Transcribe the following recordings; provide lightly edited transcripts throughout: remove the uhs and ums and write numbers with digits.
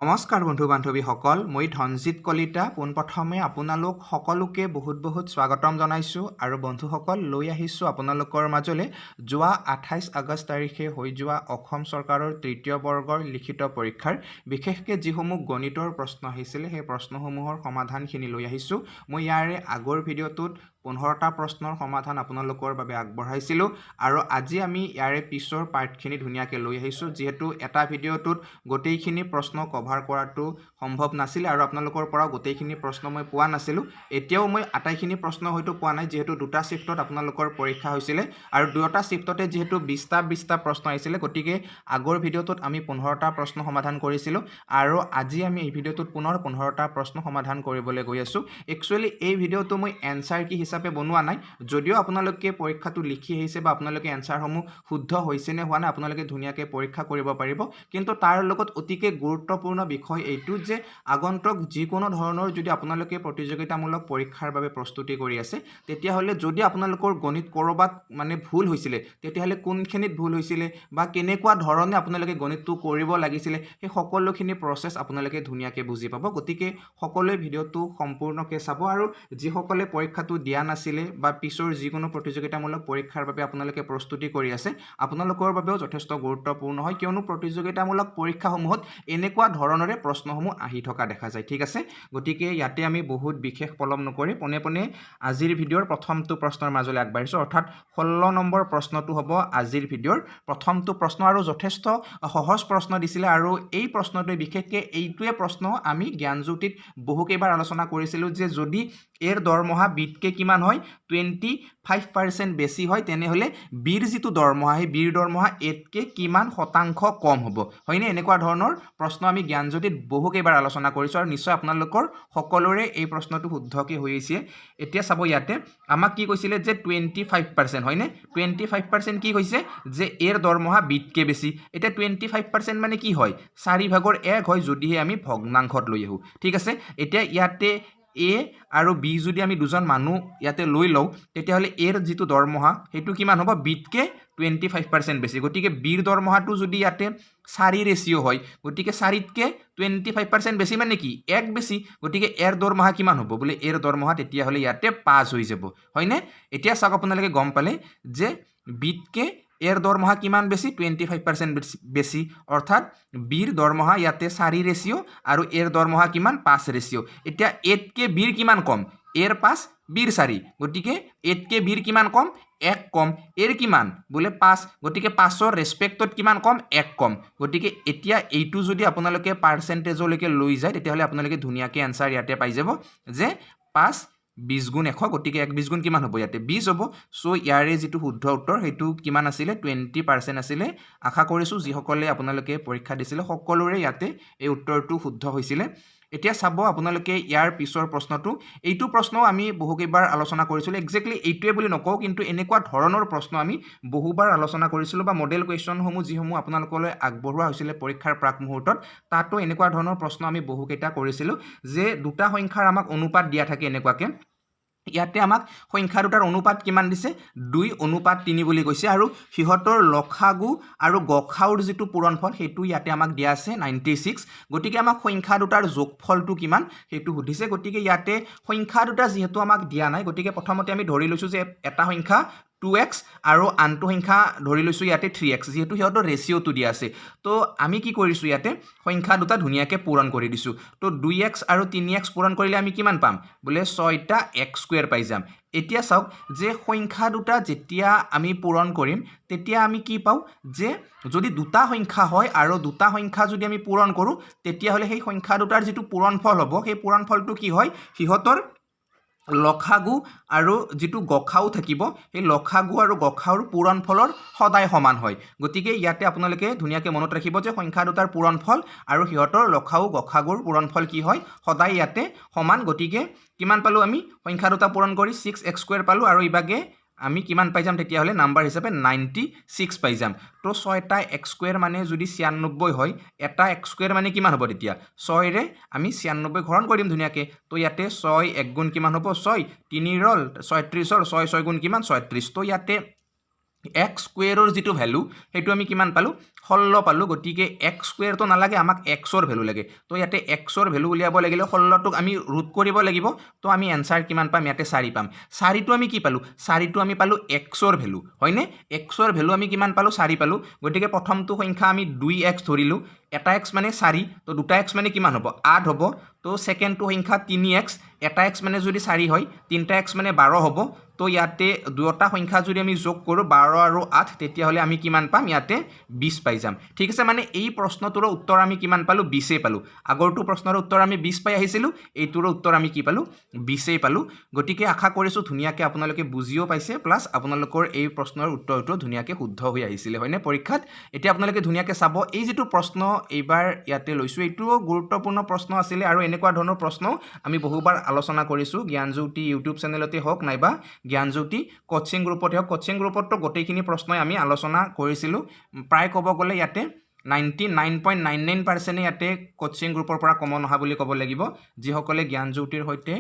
নমস্কাৰ বন্ধু বান্ধৱীসকল, মই ধনজিৎ কলিতা পোনপ্ৰথমে আপোনালোক সকলোকে বহুত স্বাগতম জনাইছোঁ আৰু বন্ধুসকল লৈ আহিছোঁ আপোনালোকৰ মাজলৈ যোৱা 28 আগষ্ট তাৰিখে হৈ যোৱা অসম চৰকাৰৰ তৃতীয় বৰ্গৰ লিখিত পৰীক্ষাৰ বিশেষকৈ যিসমূহ গণিতৰ প্ৰশ্ন আহিছিলে সেই প্ৰশ্নসমূহৰ সমাধানখিনি লৈ আহিছোঁ। মই ইয়াৰে আগৰ ভিডিঅ'টোত 15টা প্ৰশ্নৰ সমাধান আপোনালোকৰ বাবে আগবঢ়াইছিলোঁ আৰু আজি আমি ইয়াৰে পিছৰ পাৰ্টখিনি ধুনীয়াকৈ লৈ আহিছোঁ। যিহেতু এটা ভিডিঅ'টোত গোটেইখিনি প্ৰশ্ন কভাৰ কৰাটো সম্ভৱ নাছিল আৰু আপোনালোকৰ পৰা গোটেইখিনি প্ৰশ্ন মই পোৱা নাছিলোঁ। এতিয়াও মই আটাইখিনি প্ৰশ্ন হয়তো পোৱা নাই, যিহেতু দুটা শিফ্টত আপোনালোকৰ পৰীক্ষা হৈছিলে আৰু দুটা শিফ্টতে যিহেতু 20টা প্ৰশ্ন আহিছিলে, গতিকে আগৰ ভিডিঅ'টোত আমি 15টা প্ৰশ্ন সমাধান কৰিছিলোঁ আৰু আজি আমি এই ভিডিঅ'টোত পুনৰ 15টা প্ৰশ্ন সমাধান কৰিবলৈ গৈ আছোঁ। একচুৱেলি এই ভিডিঅ'টো মই এনচাৰ কি হিচাপে বনোৱা নাই, যদিও আপোনালোকে পৰীক্ষাটো লিখি আহিছে বা আপোনালোকে এনচাৰসমূহ শুদ্ধ হৈছে নে হোৱা নাই আপোনালোকে ধুনীয়াকৈ পৰীক্ষা কৰিব পাৰিব, কিন্তু তাৰ লগত অতিকে গুৰুত্বপূৰ্ণ বিষয় এইটো যে আগন্তুক যিকোনো ধৰণৰ যদি আপোনালোকে প্ৰতিযোগিতামূলক পৰীক্ষাৰ বাবে প্ৰস্তুতি কৰি আছে, তেতিয়াহ'লে যদি আপোনালোকৰ গণিত ক'ৰবাত ভুল হৈছিলে, তেতিয়াহ'লে কোনখিনিত ভুল হৈছিলে বা কেনেকুৱা ধৰণে আপোনালোকে গণিতটো কৰিব লাগিছিলে সেই সকলোখিনি প্ৰচেছ আপোনালোকে ধুনীয়াকৈ বুজি পাব। গতিকে সকলোৱে ভিডিঅ'টো সম্পূৰ্ণকৈ চাব আৰু যিসকলে পৰীক্ষাটো দিয়া নাছিলে বা পিছৰ যিকোনো প্ৰতিযোগিতামূলক পৰীক্ষাৰ বাবে আপোনালোকে প্ৰস্তুতি কৰি আছে, আপোনালোকৰ বাবেও যথেষ্ট গুৰুত্বপূৰ্ণ হয়, কিয়নো প্ৰতিযোগিতামূলক পৰীক্ষাসমূহত এনেকুৱা ধৰণৰে প্ৰশ্নসমূহ আহি থকা দেখা যায়। ঠিক আছে, গতিকে ইয়াতে আমি বহুত বিশেষ পলম নকৰি পোনে আজিৰ ভিডিঅ'ৰ প্ৰথমটো প্ৰশ্নৰ মাজলৈ আগবাঢ়িছোঁ, অৰ্থাৎ 16 নম্বৰ প্ৰশ্নটো হ'ব আজিৰ ভিডিঅ'ৰ প্ৰথমটো প্ৰশ্ন আৰু যথেষ্ট সহজ প্ৰশ্ন দিছিলে আৰু এই প্ৰশ্নটোৱে বিশেষকৈ এইটোৱে প্ৰশ্ন আমি জ্ঞানজ্যোতিত বহুকেইবাৰ আলোচনা কৰিছিলোঁ যে যদি এৰ দৰমহা বিতকৈ কিমান হয় 25% বেছি হয়, তেনেহ'লে বিৰ যিটো দৰমহা সেই বিৰ দৰমহা এতকৈ কিমান শতাংশ কম হ'ব, হয়নে? এনেকুৱা ধৰণৰ প্ৰশ্ন আমি জ্ঞানজ্যোতিত বহুকেইবাৰ আলোচনা কৰিছোঁ আৰু নিশ্চয় আপোনালোকৰ সকলোৰে এই প্ৰশ্নটো শুদ্ধকৈ হৈ আহিছে। এতিয়া চাব, ইয়াতে আমাক কি কৈছিলে যে 25%, হয়নে? 25% কি কৈছে যে এৰ দৰমহা বিতকৈ বেছি। এতিয়া 25% মানে কি হয়? 4/1 হয় যদিহে আমি ভগ্নাংশত লৈ আহোঁ। ঠিক আছে, এতিয়া ইয়াতে এ আৰু বি যদি আমি দুজন মানুহ ইয়াতে লৈ লওঁ, তেতিয়াহ'লে এৰ যিটো দৰমহা সেইটো কিমান হ'ব? বিতকৈ 25% বেছি। গতিকে বিৰ দৰমহাটো যদি ইয়াতে 4 ৰেচিঅ' হয়, গতিকে 4তকৈ 25% বেছি মানে কি? 1 বেছি। গতিকে এৰ দৰমহা কিমান হ'ব? বোলে এৰ দৰমহা তেতিয়াহ'লে ইয়াতে 5 হৈ যাব, হয়নে? এতিয়া চাওক, আপোনালোকে গম পালে যে বিতকৈ এৰ দৰমহা কিমান বেছি? 25% বেছি, অৰ্থাৎ বিৰ দৰমহা ইয়াতে 4 ৰেচিঅ' আৰু এৰ দৰমহা কিমান? 5 ৰেচিঅ'। এতিয়া এতকৈ বিৰ কিমান কম? এৰ 5 বিৰ 4, গতিকে এতকৈ বিৰ কিমান কম? 1 কম। এৰ কিমান? বোলে 5, গতিকে 5ৰ ৰেচপেক্টত কিমান কম? 1 কম। গতিকে এতিয়া এইটো যদি আপোনালোকে পাৰ্চেণ্টেজলৈকে লৈ যায়, তেতিয়াহ'লে আপোনালোকে ধুনীয়াকৈ এনচাৰ ইয়াতে পাই যাব যে 5 20 গুণ 100, গতিকে 1 20 গুণ কিমান হ'ব? ইয়াতে 20 হ'ব। চ' ইয়াৰে যিটো শুদ্ধ উত্তৰ সেইটো কিমান আছিলে? 20% আছিলে। আশা কৰিছোঁ যিসকলে আপোনালোকে পৰীক্ষা দিছিলে সকলোৰে ইয়াতে এই উত্তৰটো শুদ্ধ হৈছিলে। এতিয়া চাব আপোনালোকে ইয়াৰ পিছৰ প্ৰশ্নটো, এইটো প্ৰশ্নও আমি বহুকেইবাৰ আলোচনা কৰিছিলোঁ। একজেক্টলি এইটোৱে বুলি নকওঁ, কিন্তু এনেকুৱা ধৰণৰ প্ৰশ্ন আমি বহুবাৰ আলোচনা কৰিছিলোঁ বা মডেল কুৱেশ্যনসমূহ যিসমূহ আপোনালোকলৈ আগবঢ়োৱা হৈছিলে পৰীক্ষাৰ প্ৰাক মুহূৰ্তত, তাতো এনেকুৱা ধৰণৰ প্ৰশ্ন আমি বহুকেইটা কৰিছিলোঁ যে দুটা সংখ্যাৰ আমাক অনুপাত দিয়া থাকে এনেকুৱাকৈ। ইয়াতে আমাক সংখ্যা দুটাৰ অনুপাত কিমান দিছে? 2:3 বুলি কৈছে আৰু সিহঁতৰ লসাগু আৰু গসাউৰ যিটো পূৰণফল সেইটো ইয়াতে আমাক দিয়া আছে 96। গতিকে আমাক সংখ্যা দুটাৰ যোগফলটো কিমান সেইটো সুধিছে। গতিকে ইয়াতে সংখ্যা দুটা যিহেতু আমাক দিয়া নাই, গতিকে প্ৰথমতে আমি ধৰি লৈছোঁ যে এটা সংখ্যা 2x আৰু আনটো সংখ্যা ধৰি লৈছোঁ ইয়াতে 3x, যিহেতু সিহঁতৰ ৰেচিঅ'টো দিয়া আছে। তো আমি কি কৰিছোঁ, ইয়াতে সংখ্যা দুটা ধুনীয়াকৈ পূৰণ কৰি দিছোঁ। তো 2x আৰু 3x পূৰণ কৰিলে আমি কিমান পাম? বোলে 6টা x² পাই যাম। এতিয়া চাওক যে সংখ্যা দুটা যেতিয়া আমি পূৰণ কৰিম, তেতিয়া আমি কি পাওঁ যে যদি দুটা সংখ্যা হয় আৰু দুটা সংখ্যা যদি আমি পূৰণ কৰোঁ, তেতিয়াহ'লে সেই সংখ্যা দুটাৰ যিটো পূৰণফল হ'ব, সেই পূৰণফলটো কি হয়? সিহঁতৰ লসাগু আৰু যিটো গসাউ থাকিব, সেই লসাগু আৰু গসাউৰ পূৰণফলৰ সদায় সমান হয়। গতিকে ইয়াতে আপোনালোকে ধুনীয়াকৈ মনত ৰাখিব যে সংখ্যা দুটাৰ পূৰণফল আৰু সিহঁতৰ লসাগু গসাগুৰ পূৰণফল কি হয়? সদায় ইয়াতে সমান। গতিকে কিমান পালোঁ আমি? সংখ্যা দুটা পূৰণ কৰি 6x² পালোঁ আৰু ইভাগে আমি কিমান পাই যাম তেতিয়াহ'লে? নাম্বাৰ হিচাপে 96 পাই যাম। তো 6টা x² মানে যদি 96 হয়, এটা x² মানে কিমান হ'ব তেতিয়া? 6ৰে আমি 96 হৰণ কৰি দিম ধুনীয়াকৈ। তো ইয়াতে 6 1 গুণ কিমান হ'ব? 6, 3 ৰ'ল 36 হ'ল, 6 6 গুণ কিমান? 36। তো ইয়াতে এক্স স্কুৱেৰৰ যিটো ভ্যালু সেইটো আমি কিমান পালোঁ 16 পালোঁ গতিকে এক্স স্কুৱেৰটো নালাগে আমাক এক্সৰ ভ্যালু লাগে তো ইয়াতে এক্সৰ ভ্যালু উলিয়াব লাগিলে 16টোক আমি ৰুট কৰিব লাগিব তো আমি এনসাৰ কিমান পাম ইয়াতে 4 পাম 4টো আমি কি পালোঁ 4টো আমি পালোঁ এক্সৰ ভ্যালু হয়নে এক্সৰ ভ্যালু আমি কিমান পালোঁ 4 পালোঁ গতিকে প্ৰথমটো সংখ্যা আমি 2x ধৰিলোঁ এটা x মানে 4 তো দুটা x মানে কিমান হ'ব 8 হ'ব তো সেকেন্ডটো সংখ্যা 3x এটা x মানে যদি 4 হয় তিনটা x মানে 12 হ'ব তো ইয়াতে দুটা সংখ্যা যদি আমি যোগ কৰোঁ 12 আৰু 8 তেতিয়া হলে আমি কিমান পাম ইয়াতে 20 পাই যাম ঠিক আছে মানে এই প্ৰশ্নটোৰ উত্তৰ আমি কিমান পালোঁ 20 পালোঁ আগৰটো প্ৰশ্নৰ উত্তৰ আমি 20 পাই আহিছিলোঁ এইটোৰ উত্তৰ আমি কি পালোঁ 20 পালোঁ গতিকে আশা কৰিছোঁ ধুনীয়াকৈ আপোনালোকে বুজিও পাইছে প্লাস আপোনালোকৰ এই প্ৰশ্নৰ উত্তৰটো ধুনীয়াকৈ শুদ্ধ হৈ আহিছিলে হয়নে পৰীক্ষাত এতিয়া আপোনালোকে ধুনীয়াকৈ চাব এই যেটো প্ৰশ্ন এইবাৰ ইয়াতে লৈছোঁ এইটোও গুৰুত্বপূৰ্ণ প্ৰশ্ন আছিলে আৰু এনেকুৱা ধৰণৰ প্ৰশ্ন আমি বহুবাৰ আলোচনা কৰিছোঁ জ্ঞানজ্যোতি ইউটিউব চেনেলতে হওক নাইবা জ্ঞানজ্যোতি কোচিং গ্ৰুপতে হওক কোচিং গ্ৰুপতো গোটেইখিনি প্ৰশ্নই আমি আলোচনা কৰিছিলোঁ প্ৰায় ক'ব গ'লে ইয়াতে 99.99% ইয়াতে কোচিং গ্ৰুপৰ পৰা কমন অহা বুলি ক'ব লাগিব যিসকলে জ্ঞানজ্যোতিৰ সৈতে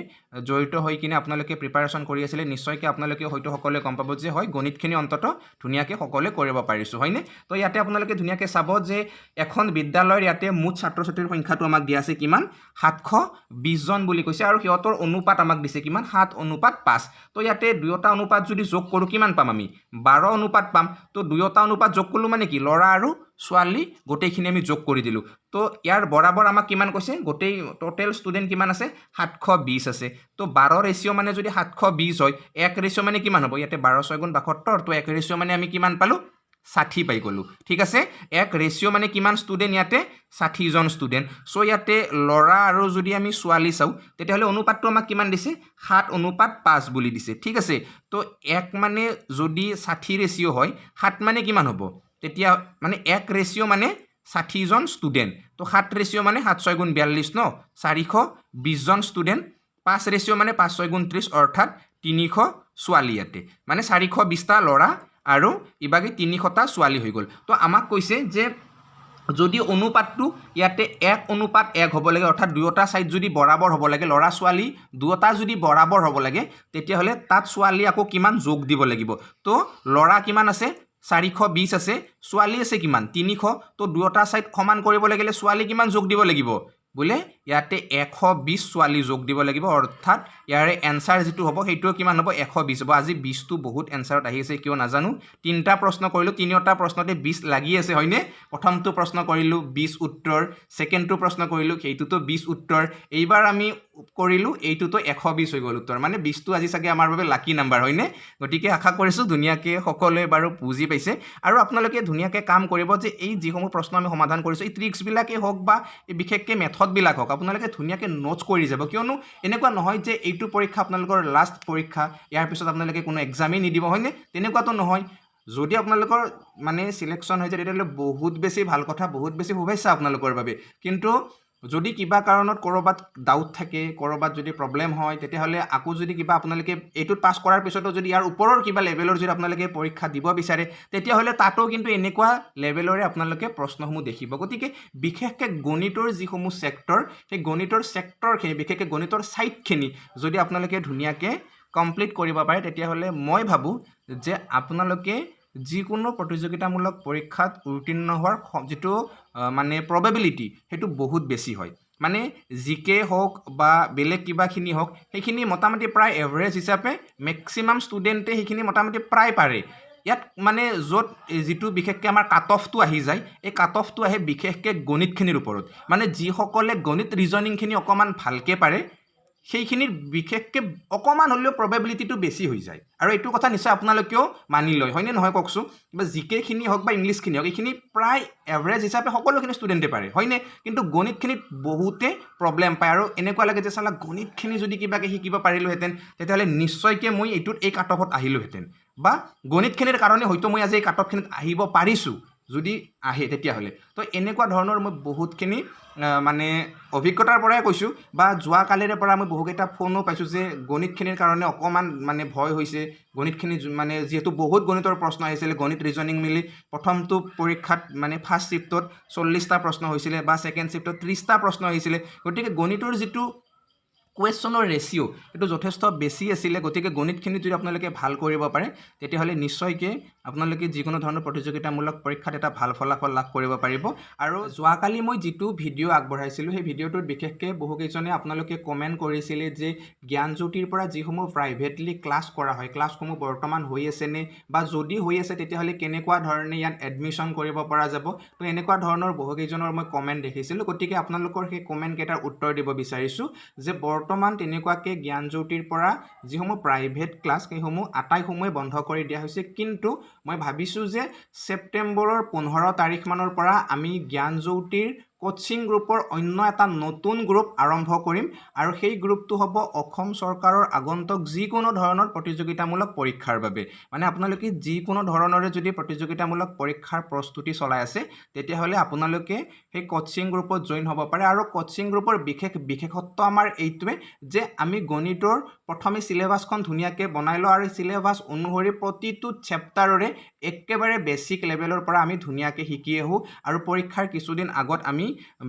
জড়িত হৈ কিনে আপোনালোকে প্ৰিপাৰেচন কৰি আছিলে নিশ্চয়কৈ আপোনালোকে হয়তো সকলোৱে গম পাব যে হয় গণিতখিনি অন্তত ধুনীয়াকৈ সকলোৱে কৰিব পাৰিছোঁ হয়নে তো ইয়াতে আপোনালোকে ধুনীয়াকৈ চাব যে এখন বিদ্যালয়ৰ ইয়াতে মুঠ ছাত্ৰ ছাত্ৰীৰ সংখ্যাটো আমাক দিয়া আছে কিমান 720 জন বুলি কৈছে আৰু সিহঁতৰ অনুপাত আমাক দিছে কিমান 7:5 তো ইয়াতে দুয়োটা অনুপাত যদি যোগ কৰোঁ কিমান পাম আমি 12 অনুপাত পাম তো দুয়োটা অনুপাত যোগ কৰিলোঁ মানে কি ল'ৰা আৰু ছোৱালী গোটেইখিনি আমি যোগ কৰি দিলোঁ তো ইয়াৰ বৰাবৰ আমাক কিমান কৈছে গোটেই টোটেল ষ্টুডেণ্ট কিমান আছে 720 আছে তো 12 ৰেচিঅ' মানে যদি 720 হয় 1 ৰেচিঅ' মানে কিমান হ'ব ইয়াতে 12 6 গুণ 72 তো 1 ৰেচিঅ' মানে আমি কিমান পালোঁ 60 পাই গ'লোঁ ঠিক আছে 1 ৰেচিঅ' মানে কিমান ষ্টুডেণ্ট ইয়াতে 60 জন ষ্টুডেণ্ট সো ইয়াতে ল'ৰা আৰু যদি আমি ছোৱালী চাওঁ তেতিয়াহ'লে অনুপাতটো আমাক কিমান দিছে 7:5 বুলি দিছে ঠিক আছে তো 1 মানে যদি 60 ৰেচিঅ' হয় 7 মানে কিমান হ'ব তেতিয়া মানে 1 ৰেচিঅ' মানে 60 জন ষ্টুডেণ্ট তো 7 ৰেচিঅ' মানে 7 6 গুণ 42 ন 420 জন ষ্টুডেণ্ট 5 ৰেচিঅ' মানে 5 6 গুণ 30 অৰ্থাৎ 300 ছোৱালী ইয়াতে মানে 420টা ল'ৰা আৰু ইবাগে 300টা ছোৱালী হৈ গ'ল তো আমাক কৈছে যে যদি অনুপাতটো ইয়াতে 1:1 হ'ব লাগে অৰ্থাৎ দুয়োটা সাইড যদি বৰাবৰ হ'ব লাগে ল'ৰা ছোৱালী দুয়োটা যদি বৰাবৰ হ'ব লাগে তেতিয়াহ'লে তাত ছোৱালী আকৌ কিমান যোগ দিব লাগিব তো ল'ৰা কিমান আছে 420 আছে ছোৱালী আছে কিমান 300 তো দুয়োটা সাইড সমান কৰিব লাগিলে ছোৱালী কিমান যোগ দিব লাগিব বোলে ইয়াতে 120 ছোৱালী যোগ দিব লাগিব অৰ্থাৎ ইয়াৰে এনসাৰ যেটো হ'ব সেইটো কিমান হ'ব 120 হ'ব আজি 20 টো বহুত এনসাৰত আহি আছে কিয় নাজানো তিনটা প্ৰশ্ন কৰিলো তিনিটা প্ৰশ্নতে 20 লাগি আছে হয়নে প্ৰথমটো প্ৰশ্ন কৰিলো 20 উত্তৰ সেকেন্ডটো প্ৰশ্ন কৰিলো সেইটোতো 20 উত্তৰ এইবাৰ আমি কৰিলো এইটোতো 120 হৈ গ'ল উত্তৰ মানে 20 টো আজি সাকে আমাৰ বাবে লাকি নাম্বাৰ হয়নে গতিকে আশা কৰিছো ধুনীয়াকৈ সকলোৱে বাৰু বুজি পাইছে আৰু আপোনালোকে ধুনীয়াকৈ কাম কৰিব যে এই যিসমূহ প্ৰশ্ন আমি সমাধান কৰিছো এই ট্ৰিক্স বিলাকে হওক বা বিশেষকৈ মেথড বিলাক হওক আপোনালোকে ধুনীয়াকৈ নোটছ কৰি যাব কিয়নো এনেকুৱা নহয় যে এইটো পৰীক্ষা আপোনালোকৰ লাষ্ট পৰীক্ষা ইয়াৰ পিছত আপোনালোকে কোনো এক্সামই নিদিব হয়নে তেনেকুৱাতো নহয় যদি আপোনালোকৰ মানে সিলেকশন হৈ যায় তেতিয়াহ'লে বহুত বেছি ভাল কথা বহুত বেছি শুভেচ্ছা আপোনালোকৰ বাবে কিন্তু যদি কিবা কাৰণত কৰবাত ডাউট থাকে কৰবাত যদি প্ৰবলেম হয় তেতিয়াহ'লে আকৌ যদি কিবা আপোনালোকে এইটোত পাস কৰাৰ পিছতো যদি ইয়াৰ ওপৰৰ কিবা লেভেলৰ যদি আপোনালোকে পৰীক্ষা দিব বিচাৰে তেতিয়াহ'লে তাতো কিন্তু এনেকুৱা লেভেলৰে আপোনালোকে প্ৰশ্নসমূহ দেখিব গতিকে বিশেষকৈ গণিতৰ যিসমূহ সেক্টৰ সেই গণিতৰ সেক্টৰখিনি বিশেষকৈ গণিতৰ সাইটখিনি যদি আপোনালোকে ধুনীয়াকৈ কমপ্লিট কৰিব পাৰে তেতিয়াহ'লে মই ভাবো যে আপোনালোকে যিকোনো প্ৰতিযোগিতামূলক পৰীক্ষাত উত্তীৰ্ণ হোৱাৰ যেটো মানে প্ৰবেবিলিটি হেতু বহুত বেছি হয় মানে জিকে হোক বা বেলেগ কিবাখিনি হোক সেইখিনি মোটামুটি প্ৰায় এভাৰেজ হিচাপে ম্যাক্সিমাম ষ্টুডেণ্টে সেইখিনি মোটামুটি প্ৰায় পাৰে ইয়াত মানে য'ত যেটো বিশেষকৈ আমাৰ কাট অফটো আহি যায় এই কাট অফটো আহে বিশেষকৈ গণিতখিনিৰ ওপৰত মানে যিসকলে গণিত ৰিজনিংখিনি অকমান ভালকে পাৰে সেইখিনিৰ বিশেষকৈ অকমান হলেও প্ৰবেবিলিটিটো বেছি হৈ যায় আৰু এইটো কথা নিশ্চয় আপোনালোকেও মানি লয় হয়নে নহয় কওকচোন বা জিকেখিনি হওক বা ইংলিছখিনি হওক এইখিনি প্ৰায় এভাৰেজ হিচাপে সকলোখিনি ষ্টুডেণ্টে পাৰে হয়নে কিন্তু গণিতখিনিত বহুতে প্ৰবলেম পায় আৰু এনেকুৱা লাগে যে চালা গণিতখিনি যদি কিবাকে শিকিব পাৰিলোহেঁতেন তেতিয়াহ'লে নিশ্চয়কৈ মই এইটোত এই কাট অফত আহিলোহেঁতেন বা গণিতখিনিৰ কাৰণে হয়তো মই আজি এই কাট অফখিনিত আহিব পাৰিছোঁ যদি আহে তেতিয়াহ'লে তো এনেকুৱা ধৰণৰ মই বহুতখিনি মানে অভিজ্ঞতাৰ পৰাই কৈছোঁ বা যোৱা কালিৰে পৰা মই বহুকেইটা ফোনো পাইছোঁ যে গণিতখিনিৰ কাৰণে অকমান মানে ভয় হৈছে গণিতখিনি মানে যেহেতু বহুত গণিতৰ প্ৰশ্ন আহিছিলে গণিত ৰিজনিং মিলি প্ৰথমটো পৰীক্ষাত মানে ফাৰ্ষ্ট শিফটত 40টা প্ৰশ্ন হৈছিলে বা সেকেন্ড শিফটত 30টা প্ৰশ্ন আহিছিলে গতিকে গণিতৰ যেটো কুৱেশ্যনৰ ৰেচিঅ' এইটো যথেষ্ট বেছি আছিলে গতিকে গণিতখিনি যদি আপোনালোকে ভাল কৰিব পাৰে তেতিয়াহ'লে নিশ্চয়কৈ আপোনালোকে যিকোনো ধৰণৰ প্ৰতিযোগিতামূলক পৰীক্ষাত এটা ভাল ফলাফল লাভ কৰিব পাৰিব। আৰু যোৱাকালি মই যিটো ভিডিঅ' আগবঢ়াইছিলোঁ সেই ভিডিঅ'টোত বিশেষকৈ বহুকেইজনে আপোনালোকে কমেণ্ট কৰিছিলে যে জ্ঞানজ্যোতিৰ পৰা যিসমূহ প্ৰাইভেটলি ক্লাছ কৰা হয়, ক্লাছসমূহ বৰ্তমান হৈ আছেনে, বা যদি হৈ আছে তেতিয়াহ'লে কেনেকুৱা ধৰণে ইয়াত এডমিশ্যন কৰিব পৰা যাব। তো এনেকুৱা ধৰণৰ বহুকেইজনৰ মই কমেণ্ট দেখিছিলোঁ। গতিকে আপোনালোকৰ সেই কমেণ্টকেইটাৰ উত্তৰ দিব বিচাৰিছোঁ যে বৰ্তমান তেনেকুৱাকৈ জ্ঞানজ্যোতিৰ পৰা যিসমূহ প্ৰাইভেট ক্লাছ সেইসমূহ আটাইসমূহে বন্ধ কৰি দিয়া হৈছে। কিন্তু মই ভাবিছোঁ যে ছেপ্টেম্বৰৰ 15 তাৰিখমানৰ পৰা আমি জ্ঞানজ্যোতিৰ কোচিং গ্ৰুপৰ অন্য এটা নতুন গ্ৰুপ আৰম্ভ কৰিম আৰু সেই গ্ৰুপটো হ'ব অসম চৰকাৰৰ আগন্তুক যিকোনো ধৰণৰ প্ৰতিযোগিতামূলক পৰীক্ষাৰ বাবে। মানে আপোনালোকে যিকোনো ধৰণৰে যদি প্ৰতিযোগিতামূলক পৰীক্ষাৰ প্ৰস্তুতি চলাই আছে তেতিয়াহ'লে আপোনালোকে সেই কোচিং গ্ৰুপত জইন হ'ব পাৰে। আৰু কোচিং গ্ৰুপৰ বিশেষত্ব আমাৰ এইটোৱে যে আমি গণিতৰ প্ৰথমে চিলেবাছখন ধুনীয়াকৈ বনাই লওঁ আৰু চিলেবাছ অনুসৰি প্ৰতিটো চেপ্টাৰৰে একেবাৰে বেছিক লেভেলৰ পৰা আমি ধুনীয়াকৈ শিকি আহোঁ আৰু পৰীক্ষাৰ কিছুদিন আগত আমি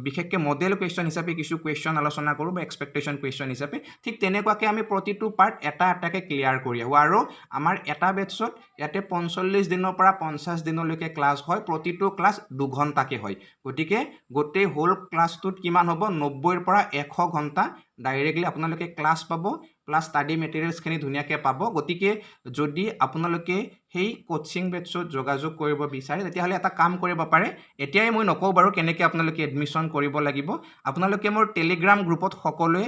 বিশেষকৈ মডেল কুৱেশ্যন হিচাপে কিছু কুৱেশ্যন আলোচনা কৰোঁ বা এক্সপেক্টেশ্যন কুৱেশ্যন হিচাপে। ঠিক তেনেকুৱাকৈ আমি প্ৰতিটো পাৰ্ট এটা এটাকৈ ক্লিয়াৰ কৰি আহোঁ। আৰু আমাৰ এটা বেটছত ইয়াতে 45 দিনৰ পৰা 50 দিনলৈকে ক্লাছ হয়, প্ৰতিটো ক্লাছ 2 ঘণ্টাকৈ হয়। গতিকে গোটেই হোল ক্লাছটোত কিমান হ'ব, 90ৰ পৰা 100 ঘণ্টা ডাইৰেক্টলি আপোনালোকে ক্লাছ পাব, প্লাছ ষ্টাডি মেটেৰিয়েলছখিনি ধুনীয়াকৈ পাব। গতিকে যদি আপোনালোকে সেই কোচিং বেটছত যোগাযোগ কৰিব বিচাৰে তেতিয়াহ'লে এটা কাম কৰিব পাৰে। এতিয়াই মই নকওঁ বাৰু কেনেকৈ আপোনালোকে এডমিশ্যন কৰিব লাগিব। আপোনালোকে মোৰ টেলিগ্ৰাম গ্ৰুপত সকলোৱে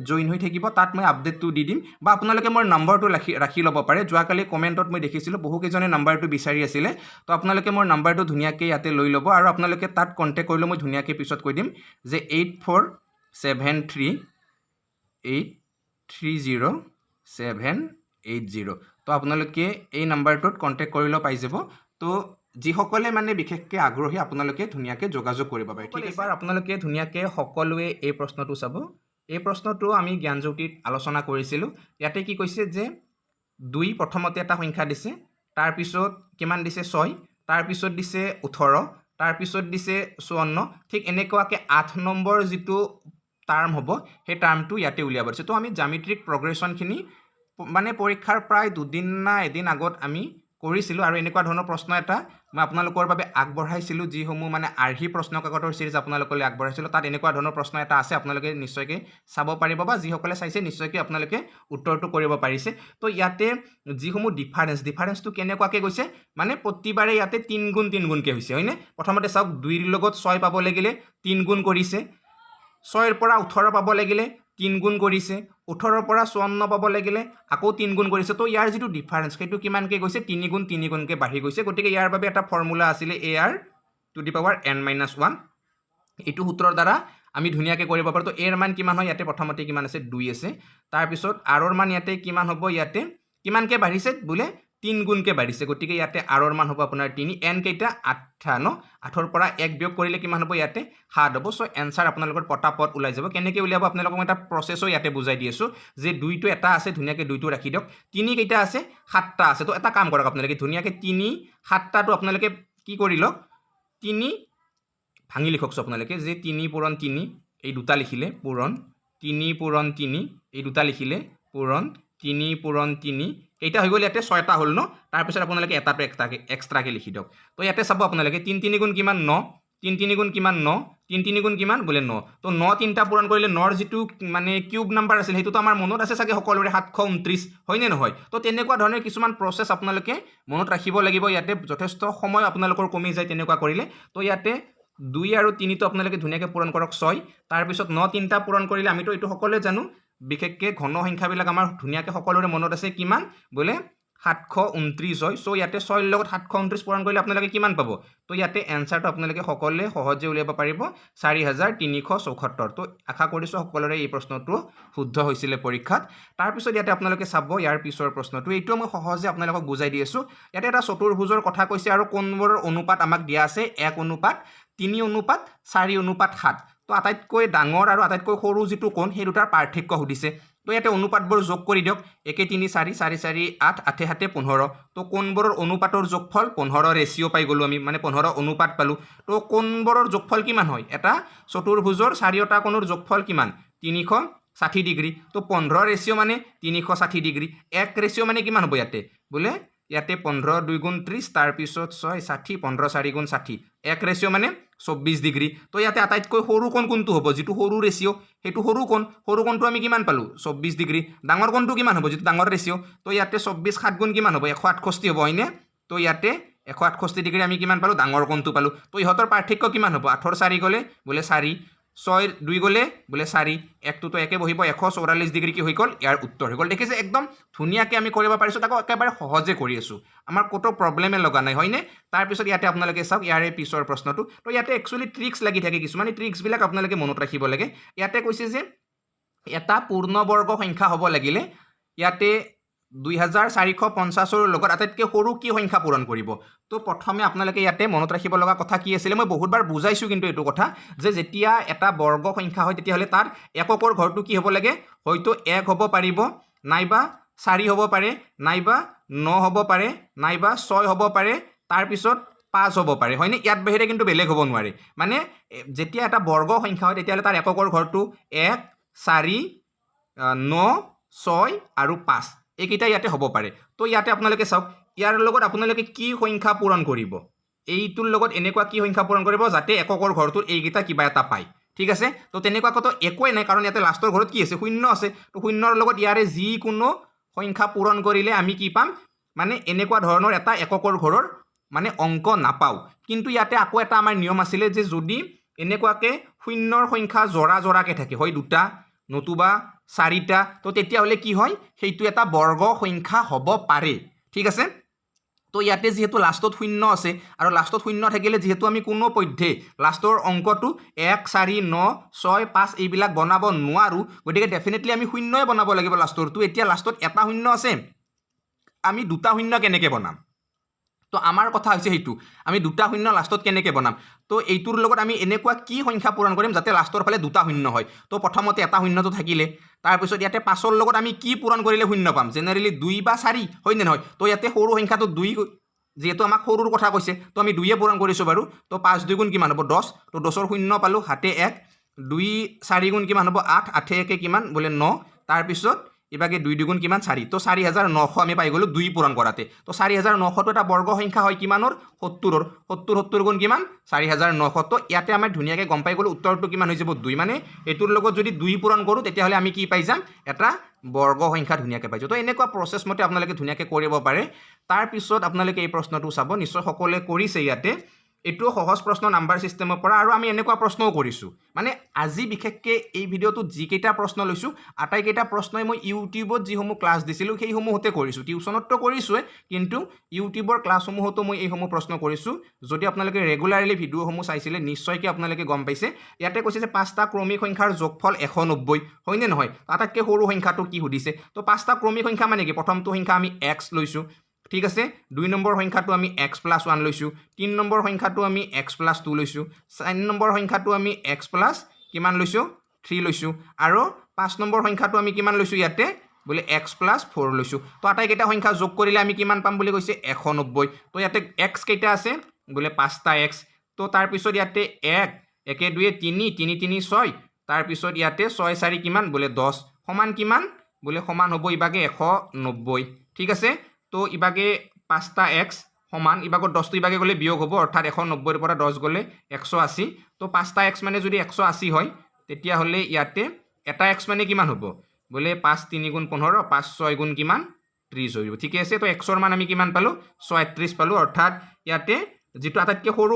জইন হৈ থাকিব, তাত মই আপডেটটো দি দিম। বা আপোনালোকে মোৰ নম্বৰটো ৰাখি ল'ব পাৰে। যোৱাকালি কমেণ্টত মই দেখিছিলোঁ বহুকেইজনে নাম্বাৰটো বিচাৰি আছিলে। তো আপোনালোকে মোৰ নাম্বাৰটো ধুনীয়াকৈ ইয়াতে লৈ ল'ব আৰু আপোনালোকে তাত কণ্টেক্ট কৰিলে মই ধুনীয়াকৈ পিছত কৈ দিম যে 8473830780। তো আপোনালোকে এই নাম্বাৰটোত কণ্টেক্ট কৰিলেও পাই যাব। তো যিসকলে মানে বিশেষকৈ আগ্ৰহী আপোনালোকে ধুনীয়াকৈ যোগাযোগ কৰিব পাৰে। ঠিক আছে, আপোনালোকে ধুনীয়াকৈ সকলোৱে এই প্ৰশ্নটো চাব। এই প্ৰশ্নটো আমি জ্ঞানজ্যোতিত আলোচনা কৰিছিলোঁ। ইয়াতে কি কৈছে যে 2 প্ৰথমতে এটা সংখ্যা দিছে, তাৰপিছত কিমান দিছে 6, তাৰপিছত দিছে 18, তাৰপিছত দিছে 54। ঠিক এনেকুৱাকৈ 8 নম্বৰ যিটো টাৰ্ম হ'ব সেই টাৰ্মটো ইয়াতে উলিয়াব দিছে। তো আমি জামেট্ৰিক প্ৰগ্ৰেশ্যনখিনি মানে পৰীক্ষাৰ প্ৰায় 2 দিন না এদিন আগত আমি কৰিছিলোঁ আৰু এনেকুৱা ধৰণৰ প্ৰশ্ন এটা মই আপোনালোকৰ বাবে আগবঢ়াইছিলোঁ, যিসমূহ মানে আৰ্হি প্ৰশ্ন কাকতৰ চিৰিজ আপোনালোকলৈ আগবঢ়াইছিলোঁ। তাত এনেকুৱা ধৰণৰ প্ৰশ্ন এটা আছে, আপোনালোকে নিশ্চয়কৈ চাব পাৰিব বা যিসকলে চাইছে নিশ্চয়কৈ আপোনালোকে উত্তৰটো কৰিব পাৰিছে। তো ইয়াতে যিসমূহ ডিফাৰেঞ্চটো কেনেকুৱাকৈ গৈছে, মানে প্ৰতিবাৰে ইয়াতে 3 গুণ 3 গুণকৈ হৈছে, হয়নে? প্ৰথমতে চাওক 2ৰ লগত 6 পাব লাগিলে 3 গুণ কৰিছে, 6ৰ পৰা 18 পাব লাগিলে 3 গুণ কৰিছে, 18ৰ পৰা 54 পাব লাগিলে আকৌ 3 গুণ কৰিছে। তো ইয়াৰ যিটো ডিফাৰেঞ্চ সেইটো কিমানকৈ গৈছে, 3 গুণকৈ বাঢ়ি গৈছে। গতিকে ইয়াৰ বাবে এটা ফৰ্মুলা আছিলে AR⁻n-1। এইটো সূত্ৰৰ দ্বাৰা আমি ধুনীয়াকৈ কৰিব পাৰোঁ। তো এৰ মান কিমান হয়, ইয়াতে প্ৰথমতে কিমান আছে, 2 আছে। তাৰপিছত আৰৰ মান ইয়াতে কিমান হ'ব, ইয়াতে কিমানকৈ বাঢ়িছে বোলে 3 গুণকৈ বাঢ়িছে। গতিকে ইয়াতে আৰৰ মান হ'ব আপোনাৰ 3। এন কেইটা 8 ন, 8ৰ পৰা 1 বিয়োগ কৰিলে কিমান হ'ব, ইয়াতে 7 হ'ব। চ' এনচাৰ আপোনালোকৰ পটাপট ওলাই যাব। কেনেকৈ উলিয়াব আপোনালোকক মই এটা প্ৰচেছো ইয়াতে বুজাই দি আছোঁ যে 2টো এটা আছে, ধুনীয়াকৈ 2টো ৰাখি দিয়ক। 3 কেইটা আছে, 7টা আছে। তো এটা কাম কৰক আপোনালোকে ধুনীয়াকৈ 3, 7টাটো আপোনালোকে কি কৰি লওক, 3 ভাঙি লিখকচোন আপোনালোকে যে 3 পূৰণ 3 এই দুটা লিখিলে পূৰণ, 3 পূৰণ 3 এই দুটা লিখিলে পূৰণ, 3 পূৰণ 3 কেইটা হৈ গ'ল, ইয়াতে 6টা হ'ল ন। তাৰপিছত আপোনালোকে এটাটো এক্সট্ৰাকৈ লিখি দিয়ক। তো ইয়াতে চাব আপোনালোকে 3 3 গুণ কিমান 9, 3 3 গুণ কিমান 9, 3 3 গুণ কিমান বোলে 9। তো 9 3টা পূৰণ কৰিলে 9ৰ যিটো মানে কিউব নাম্বাৰ আছিল সেইটোতো আমাৰ মনত আছে চাগে সকলোৰে, 729, হয়নে নহয়? তো তেনেকুৱা ধৰণৰ কিছুমান প্ৰচেছ আপোনালোকে মনত ৰাখিব লাগিব। ইয়াতে যথেষ্ট সময় আপোনালোকৰ কমি যায় তেনেকুৱা কৰিলে। তো ইয়াতে 2 আৰু 3টো আপোনালোকে ধুনীয়াকৈ পূৰণ কৰক 6, তাৰপিছত 9 3টা পূৰণ কৰিলে আমিতো এইটো সকলোৱে জানো, বিশেষকৈ ঘন সংখ্যাবিলাক আমাৰ ধুনীয়াকৈ সকলোৰে মনত আছে কিমান বোলে 729 হয়। চ' ইয়াতে 6ৰ লগত 729 পূৰণ কৰিলে আপোনালোকে কিমান পাব? তো ইয়াতে এনচাৰটো আপোনালোকে সকলোৱে সহজে উলিয়াব পাৰিব, 4374। তো আশা কৰিছোঁ সকলোৰে এই প্ৰশ্নটো শুদ্ধ হৈছিলে পৰীক্ষাত। তাৰপিছত ইয়াতে আপোনালোকে চাব ইয়াৰ পিছৰ প্ৰশ্নটো, এইটো মই সহজে আপোনালোকক বুজাই দি আছোঁ। ইয়াতে এটা চতুৰ্ভুজৰ কথা কৈছে আৰু কোণবোৰৰ অনুপাত আমাক দিয়া আছে 1:3:4:7। তো আটাইতকৈ ডাঙৰ আৰু আটাইতকৈ সৰু যিটো কোণ সেই দুটাৰ পাৰ্থক্য সুধিছে। তো ইয়াতে অনুপাতবোৰ যোগ কৰি দিয়ক, 1 3 4 4 4 8 8 7 15। তো কোণবোৰৰ অনুপাতৰ যোগফল 15 ৰেচিঅ' পাই গ'লোঁ আমি, মানে 15 অনুপাত পালোঁ। তো কোণবোৰৰ যোগফল কিমান হয়, এটা চতুৰ্ভুজৰ চাৰিওটা কোণৰ যোগফল কিমান, 360 ডিগ্ৰী। তো 15 ৰেচিঅ' মানে 360 ডিগ্ৰী, 1 ৰেচিঅ' মানে কিমান হ'ব ইয়াতে বোলে ইয়াতে 15 2 গুণ 30 তাৰপিছত 6 60 15 4 গুণ 60 এক ৰেচিঅ' মানে 24 ডিগ্ৰী তো ইয়াতে আটাইতকৈ সৰু কোণ কোনটো হ'ব যিটো সৰু ৰেচিঅ' সেইটো সৰু কোণটো আমি কিমান পালোঁ 24 ডিগ্ৰী ডাঙৰ কোণটো কিমান হ'ব যিটো ডাঙৰ ৰেচিঅ' তো ইয়াতে 24 7 গুণ কিমান হ'ব 168 হ'ব হয়নে তো ইয়াতে 168 ডিগ্ৰী আমি কিমান পালোঁ ডাঙৰ কোণটো পালোঁ তো ইহঁতৰ পাৰ্থক্য কিমান হ'ব 8 4 গ'লে বোলে 4 6 2 গ'লে বোলে 4 একটোতো একে বহিব 144 ডিগ্ৰী কি হৈ গ'ল ইয়াৰ উত্তৰ হৈ গ'ল দেখিছে একদম ধুনীয়াকৈ আমি কৰিব পাৰিছোঁ তাকো একেবাৰে সহজে কৰি আছোঁ আমাৰ ক'তো প্ৰব্লেমে লগা নাই হয়নে তাৰপিছত ইয়াতে আপোনালোকে চাওক ইয়াৰে পিছৰ প্ৰশ্নটো তো ইয়াতে একচুৱেলি ট্ৰিক্স লাগি থাকে কিছুমান এই ট্ৰিক্সবিলাক আপোনালোকে মনত ৰাখিব লাগে ইয়াতে কৈছে যে এটা পূৰ্ণবৰ্গ সংখ্যা হ'ব লাগিলে ইয়াতে 2450 লগত আটাইতকৈ সৰু কি সংখ্যা পূৰণ কৰিব তো প্ৰথমে আপোনালোকে ইয়াতে মনত ৰাখিব লগা কথা কি আছিলে মই বহুতবাৰ বুজাইছোঁ কিন্তু এইটো কথা যে যেতিয়া এটা বৰ্গ সংখ্যা হয় তেতিয়াহ'লে তাৰ এককৰ ঘৰটো কি হ'ব লাগে হয়তো 1 হ'ব পাৰিব নাইবা 4 হ'ব পাৰে নাইবা 9 হ'ব পাৰে নাইবা 6 হ'ব পাৰে তাৰপিছত 5 হ'ব পাৰে হয়নে ইয়াত বাহিৰে কিন্তু বেলেগ হ'ব নোৱাৰে মানে যেতিয়া এটা বৰ্গ সংখ্যা হয় তেতিয়াহ'লে তাৰ এককৰ ঘৰটো 1 4 9 6 আৰু 5 এইকেইটা ইয়াতে হ'ব পাৰে তো ইয়াতে আপোনালোকে চাওক ইয়াৰ লগত আপোনালোকে কি সংখ্যা পূৰণ কৰিব এইটোৰ লগত এনেকুৱা কি সংখ্যা পূৰণ কৰিব যাতে এককৰ ঘৰটোৰ এইকেইটা কিবা এটা পায় ঠিক আছে তো তেনেকুৱাকৈতো একোৱেই নাই কাৰণ ইয়াতে লাষ্টৰ ঘৰত কি আছে শূন্য আছে তো শূন্যৰ লগত ইয়াৰে যিকোনো সংখ্যা পূৰণ কৰিলে আমি কি পাম মানে এনেকুৱা ধৰণৰ এটা এককৰ ঘৰৰ মানে অংক নাপাওঁ কিন্তু ইয়াতে আকৌ এটা আমাৰ নিয়ম আছিলে যে যদি এনেকুৱাকৈ শূন্যৰ সংখ্যা জৰা জৰাকৈ থাকে হয় দুটা নতুবা 4টা তো তেতিয়াহ'লে কি হয় সেইটো এটা বৰ্গ সংখ্যা হ'ব পাৰে ঠিক আছে তো ইয়াতে যেহেতু লাষ্টত শূন্য আছে আৰু লাষ্টত শূন্য থাকিলে যেহেতু আমি কোনো পধ্যে লাষ্টৰ অংকটো 1 4 9 6 5 এইবিলাক বনাব নোৱাৰোঁ গতিকে ডেফিনেটলি আমি শূন্যই বনাব লাগিব লাষ্টৰটো এতিয়া লাষ্টত এটা শূন্য আছে আমি দুটা শূন্য কেনেকৈ বনাম তো আমাৰ কথা হৈছে সেইটো আমি দুটা শূন্য লাষ্টত কেনেকৈ বনাম তো এইটোৰ লগত আমি এনেকুৱা কি সংখ্যা পূৰণ কৰিম যাতে লাষ্টৰ ফালে দুটা শূন্য হয় তো প্ৰথমতে এটা শূন্যটো থাকিলে তাৰপিছত ইয়াতে 5ৰ লগত আমি কি পূৰণ কৰিলে শূন্য পাম জেনেৰেলি 2 বা 4 হয় নে নহয় তো ইয়াতে সৰু সংখ্যাটো 2 যেহেতু আমাক সৰুৰ কথা কৈছে তো আমি 2 পূৰণ কৰিছোঁ বাৰু তো 5 2 গুণ কিমান হ'ব 10 তো 10ৰ শূন্য পালোঁ হাতে 1 2 4 গুণ কিমান হ'ব 8 8 1 কিমান বোলে 9 তাৰপিছত ইভাগে 2 2 গুণ কিমান 4 তো 4900 আমি পাই গ'লোঁ 2 পূৰণ কৰাতে তো 4900 এটা বৰ্গ সংখ্যা হয় কিমানৰ 70ৰ 70 গুণ কিমান 4900 তো ইয়াতে আমি ধুনীয়াকৈ গম পাই গ'লোঁ উত্তৰটো কিমান হৈ যাব 2 মানে এইটোৰ লগত যদি 2 পূৰণ কৰোঁ তেতিয়াহ'লে আমি কি পাই যাম এটা বৰ্গ সংখ্যা ধুনীয়াকৈ পাইছোঁ তো এনেকুৱা প্ৰচেছ মতে আপোনালোকে ধুনীয়াকৈ কৰিব পাৰে তাৰপিছত আপোনালোকে এই প্ৰশ্নটো চাব নিশ্চয় সকলোৱে কৰিছে ইয়াতে এইটো সহজ প্ৰশ্ন নাম্বাৰ সিস্টেমৰ পৰা আৰু আমি এনেকুৱা প্ৰশ্নও কৰিছোঁ মানে আজি বিশেষকৈ এই ভিডিঅ'টোত যিকেইটা প্ৰশ্ন লৈছোঁ আটাইকেইটা প্ৰশ্নই মই ইউটিউবত যিসমূহ ক্লাছ দিছিলোঁ সেইসমূহতে কৰিছোঁ টিউশ্যনততো কৰিছোঁৱে কিন্তু ইউটিউবৰ ক্লাছসমূহতো মই এইসমূহ প্ৰশ্ন কৰিছোঁ যদি আপোনালোকে ৰেগুলাৰলি ভিডিঅ'সমূহ চাইছিলে নিশ্চয়কৈ আপোনালোকে গম পাইছে ইয়াতে কৈছে যে 5টা ক্ৰমিক সংখ্যাৰ যোগফল 190 হয়নে নহয় আটাইতকৈ সৰু সংখ্যাটো কি সুধিছে তো 5টা ক্ৰমিক সংখ্যা মানে কি প্ৰথমটো সংখ্যা আমি x লৈছোঁ ঠিক আছে 2 নম্বৰ সংখ্যাটো আমি x + 1 লৈছোঁ 3 নম্বৰ সংখ্যাটো আমি x + 2 লৈছোঁ 4 নম্বৰ সংখ্যাটো আমি x + কিমান লৈছোঁ 3 লৈছোঁ আৰু 5 নম্বৰ সংখ্যাটো আমি কিমান লৈছোঁ ইয়াতে বোলে x + 4 লৈছোঁ তো আটাইকেইটা সংখ্যা যোগ কৰিলে আমি কিমান পাম বুলি কৈছে 190 তো ইয়াতে x কেইটা আছে বোলে 5টা x তো তাৰপিছত ইয়াতে 1 1 2 3 3 3 6 তাৰপিছত ইয়াতে 6 4 কিমান বোলে 10 সমান কিমান বোলে সমান হ'ব ইভাগে 190 ঠিক আছে তো ইভাগে 5টা x সমান ইভাগত 10টো ইভাগে গ'লে বিয়োগ হ'ব অৰ্থাৎ 190ৰ পৰা 10 গ'লে 180 তো 5টা x মানে যদি 180 হয় তেতিয়াহ'লে ইয়াতে এটা x মানে কিমান হ'ব বোলে 5 3 গুণ 15 5 6 গুণ কিমান 30 হৈ যাব ঠিক আছে তো xৰ মান আমি কিমান পালোঁ 36 পালোঁ অৰ্থাৎ ইয়াতে যেটো আটাইতকৈ সৰু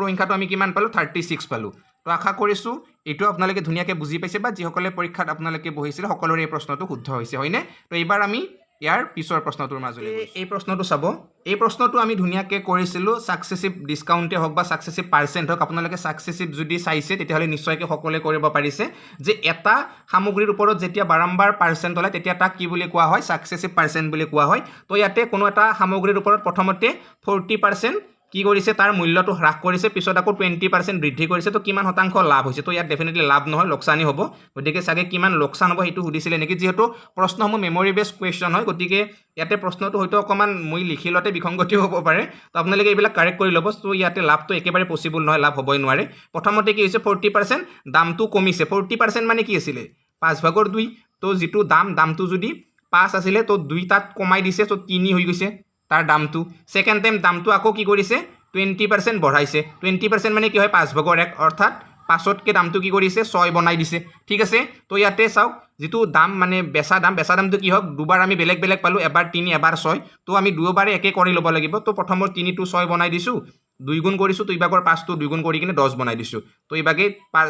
সংখ্যাটো আমি কিমান পালোঁ 36 পালোঁ তো আশা কৰিছোঁ এইটো আপোনালোকে ধুনীয়াকৈ বুজি পাইছে বা যিসকলে পৰীক্ষাত আপোনালোকে বহিছিল সকলোৰে এই প্ৰশ্নটো শুদ্ধ হৈছে হয়নে তো এইবাৰ আমি ইয়াৰ পিছৰ প্ৰশ্নটোৰ মাজলৈ এই প্ৰশ্নটো চাব এই প্ৰশ্নটো আমি ধুনীয়াকৈ কৰিছিলোঁ সাকসেসিভ ডিসকাউন্টে হওক বা সাকসেসিভ পাৰ্চেন্ট হওক আপোনালোকে সাকসেসিভ যদি চাইছে তেতিয়াহ'লে নিশ্চয়কৈ সকলোৱে কৰিব পাৰিছে যে এটা সামগ্ৰীৰ ওপৰত যেতিয়া বাৰম্বাৰ পাৰ্চেন্ট ওলায় তেতিয়া তাক কি বুলি কোৱা হয় সাকসেসিভ পাৰ্চেন্ট বুলি কোৱা হয় তো ইয়াতে কোনো এটা সামগ্ৰীৰ ওপৰত প্ৰথমতে 40% কি কৰিছে তাৰ মূল্যটো হ্ৰাস কৰিছে পিছত আকৌ 20% বৃদ্ধি কৰিছে তো কিমান শতাংশ লাভ হৈছে তো ইয়াত ডেফিনেটলি লাভ নহয় লোকসানি হ'ব গতিকে চাগে কিমান লোকসান হ'ব সেইটো সুধিছিলে নেকি যেহেতু প্ৰশ্নসমূহ মেমৰি বেস কুৱেশ্যন হয় গতিকে ইয়াতে প্ৰশ্নটো হয়তো অকমান মই লিখিলতে বিসংগতি হ'ব পাৰে তো আপোনালোকে এইবিলাক কাৰেক্ট কৰি ল'ব তো ইয়াতে লাভটো একেবাৰে পসিবল নহয় লাভ হ'বই নোৱাৰে প্ৰথমতে কি হৈছে 40% দামটো কমিছে 40% মানে কি আছিলে 5/2 তো যেটো দামটো যদি 5 আছিলে তো 2 তাত কমাই দিছে তো 3 হৈ গৈছে তাৰ দামটো সেকেন্ড টাইম দামটো আকৌ কি কৰিছে 20% বঢ়াইছে 20% মানে কি হয় 5/1 অৰ্থাৎ 5তকৈ দামটো কি কৰিছে 6 বনাই দিছে ঠিক আছে তো ইয়াতে চাওক যেটো দাম মানে বেচা দামটো কি হক দুবাৰ আমি বেলেগ বেলেগ পালো এবাৰ 3 এবাৰ 6 তো আমি দুবাৰে একে কৰি ল'ব লাগিব তো প্ৰথমৰ 3 টো 6 বনাই দিছো 2 গুণ কৰিছো তো ইবাগৰ 5 টো 2 গুণ কৰি কিনে 10 বনাই দিছো তো ইবাগে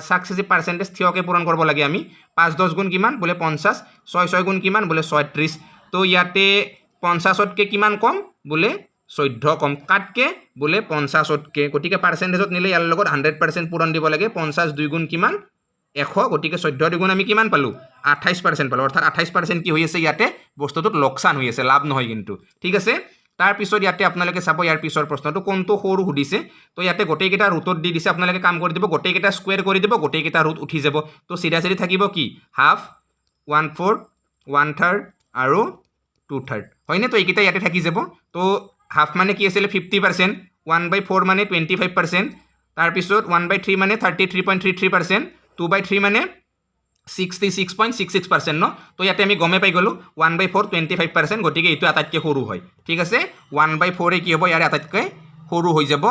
সাকসেসিভ পাৰ্সেন্টেজ থিয়কে পূৰণ কৰিব লাগে আমি 5 10 গুণ কিমান বোলে 50 6 6 গুণ কিমান বোলে 36 তো ইয়াতে 50তকৈ কিমান কম বোলে 14 কম কাটকে বোলে 50তকৈ গতিকে পার্সেন্টেজত নিলে ইয়াৰ লগত 100% পূৰণ দিব লাগে 50 2 গুণ কিমান 100 গতিকে 14 দুগুণ আমি কিমান পালো 28% পালো অৰ্থাৎ 28% কি হৈ আছে ইয়াতে বস্তুটোত লোকসান হৈ আছে লাভ নহয় কিন্তু ঠিক আছে তাৰ পিছত ইয়াতে আপোনালোকে চাব ইয়াৰ পিছৰ প্ৰশ্নটো কোনটো সৰু সুধিছে তো ইয়াতে গোটেইকেইটা ৰুটত দি দিছে আপোনালোকে কাম কৰি দিব গোটেইকেইটা স্কোয়াৰ কৰি দিব গোটেইকেইটা ৰুট উঠি যাব তো সিধা সিধি থাকিব কি হাফ 1/4 1/3 আৰু 2/3 হয়নে তো এইকেইটা ইয়াতে থাকি যাব তো হাফ মানে কি আছিল 50% 1/4 মানে 25% তাৰ পিছত 1/3 মানে 33.33% 2/3 মানে 66.66% ন তো ইয়াতে আমি গমে পাই গলো 1/4 25% গতিকে এইটো আটাইতকৈ সৰু হয় ঠিক আছে 1/4 কি হ'ব ইয়াৰে আটাইতকৈ সৰু হৈ যাব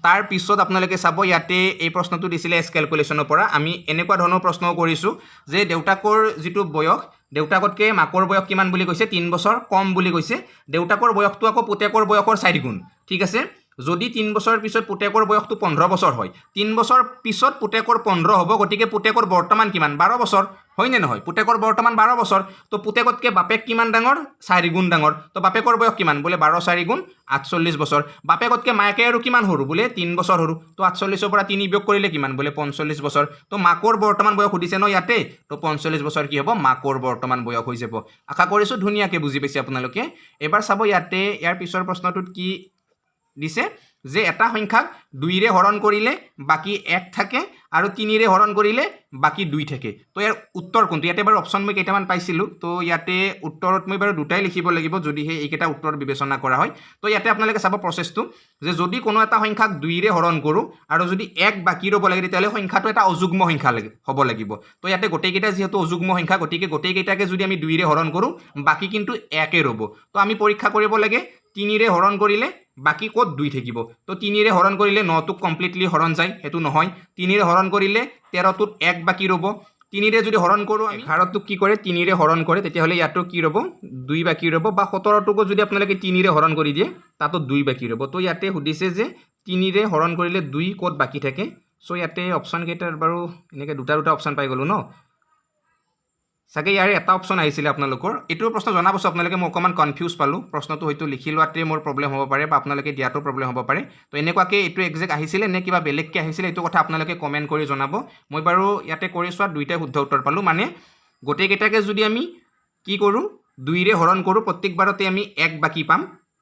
তাৰ পিছত আপোনালোকে চাব ইয়াতে এই প্ৰশ্নটো দিছিলে এছ ক্যালকুলেশনৰ পৰা আমি এনেকুৱা ধৰণৰ প্ৰশ্ন কৰিছো যে দেউতাকৰ যেটো বয়স দেউতাকতকৈ মাকৰ বয়স কিমান বুলি কৈছে 3 বছৰ কম বুলি কৈছে দেউতাকৰ বয়সটো আকৌ পুতেকৰ বয়সৰ 4 গুণ ঠিক আছে যদি 3 বছৰ পিছত পুতেকৰ বয়সটো 15 বছৰ হয় 3 বছৰ পিছত পুতেকৰ 15 হ'ব গতিকে পুতেকৰ বৰ্তমান কিমান 12 বছৰ হয় নে নহয় পুতেকৰ বৰ্তমান 12 বছৰ তো পুতেকতকৈ বাপেক কিমান ডাঙৰ 4 গুণ ডাঙৰ তো বাপেকৰ বয়স কিমান বোলে 12 4 গুণ 48 বছৰ বাপেকতকৈ মাকে আৰু কিমান সৰু বোলে 3 বছৰ সৰু তো 48 পৰা 3 বিয়োগ কৰিলে কিমান বোলে 45 বছৰ তো মাকৰ বৰ্তমান বয়স সুধিছে ন ইয়াতে তো 45 বছৰ কি হ'ব মাকৰ বৰ্তমান বয়স হৈ যাব আশা কৰিছো ধুনীয়াকৈ বুজি পাইছে আপোনালোকে এবাৰ চাব ইয়াতে ইয়াৰ পিছৰ প্ৰশ্নটোত কি দিছে যে এটা সংখ্যাক 2 ৰে হৰণ কৰিলে বাকি 1 থাকে আৰু 3 ৰে হৰণ কৰিলে বাকি 2 থাকে তো ইয়াৰ উত্তৰ কোনটো ইয়াতে বাৰু অপচন মই কেইটামান পাইছিলো তো ইয়াতে উত্তৰত মই বাৰু দুটাই লিখিব লাগিব যদিহে এইকেইটা উত্তৰ বিবেচনা কৰা হয় তো ইয়াতে আপোনালোকে চাব প্ৰসেসটো যে যদি কোনো এটা সংখ্যাক 2 ৰে হৰণ কৰো আৰু যদি 1 বাকি ৰব লাগে তেতিয়ালে সংখ্যাটো এটা অযুগ্ম সংখ্যা হ'ব লাগিব তো ইয়াতে গোটেইকেইটা যেহেতু অযুগ্ম সংখ্যা গতিকে গোটেইকেইটাকে যদি আমি 2 ৰে হৰণ কৰো বাকি কিন্তু 1 এ ৰব তো আমি পৰীক্ষা কৰিব লাগে 3 ৰে হৰণ কৰিলে বাকি কত 2 থাকিব তো 3 ৰে হৰণ কৰিলে 9 টো কমপ্লিটলি হৰণ যায় হেতু নহয় 3 ৰে হৰণ কৰিলে 13 টোত 1 বাকি ৰব 3 ৰে যদি হৰণ কৰো আমি 11 টোক কি কৰে 3 ৰে হৰণ কৰে তেতিয়া হলে ইয়াটো কি ৰব 2 বাকি ৰব বা 17 টোক যদি আপোনালোকে 3 ৰে হৰণ কৰি দিয়ে তাতো 2 বাকি ৰব তো ইয়াতে সুধিছে যে 3 ৰে হৰণ কৰিলে 2 কত বাকি থাকে সো ইয়াতে অপচন কেইটাৰ বাৰু এনেকে দুটা অপচন পাই গলো ন সাকে ইয়াৰে এটা অপচন আহিছিল আপোনালোকৰ এটো প্ৰশ্ন জনাবছ আপোনালোকে মই অকমান কনফিউজ পালো প্ৰশ্নটো হয়তো লিখি লোৱাতে মোৰ প্ৰবলেম হ'ব পাৰে বা আপোনালোকে দিয়াটো প্ৰবলেম হ'ব পাৰে তো এনেকুৱাকে এটো এক্সাক্ট আহিছিল নে কিবা বেলেগকে আহিছিল এটো কথা আপোনালোকে কমেন্ট কৰি জনাব মই বাৰু ইয়াতে কৰি সোৱা দুইটা শুদ্ধ উত্তৰ পালো মানে গোটেই কেটাকে যদি আমি কি কৰো 2 ৰে হৰণ কৰো প্ৰত্যেকবাৰতে আমি 1 বাকি পাম